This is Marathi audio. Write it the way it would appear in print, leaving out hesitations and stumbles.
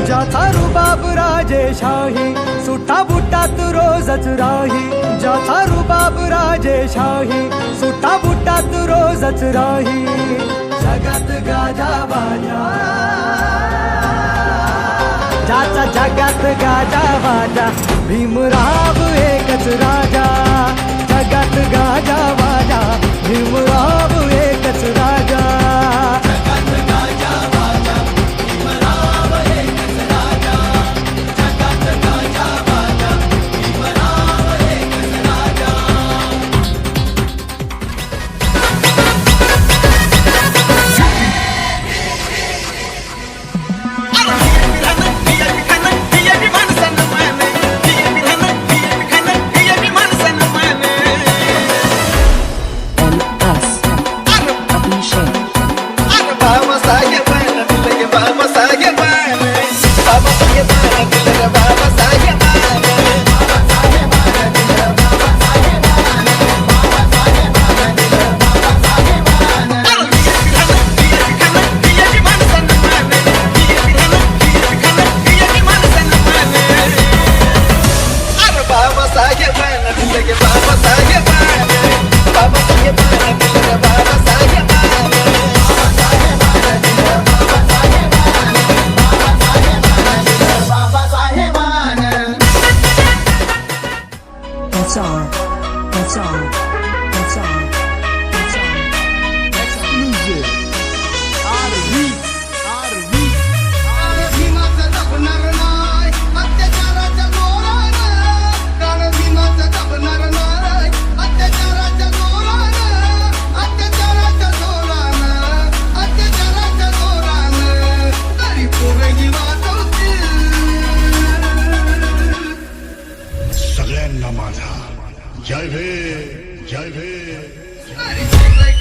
ज्याचा रुबाब राजेशाही सुटा बुटात रोजच राही ज्याचा रुबाब राजेशाही सुटा बुटात रोजच राही जगात गाजा बाजा ज्याचा जगात गाजा बाजा भीमराव एकच राजा जगात गाजा बाजा भीमराव एकच राजा That's all. That's all. That's all. That's all. Exclusive. भीमाचं जपणार नाय अत्याचाराच्या जोरानं भीमाचं जपणार नाय अत्याचाराच्या जोरानं अत्याचाराच्या जोरानं तरी पोरगी वाचवतील सगळ्यांना माझा जय भीम जय भीम. तरी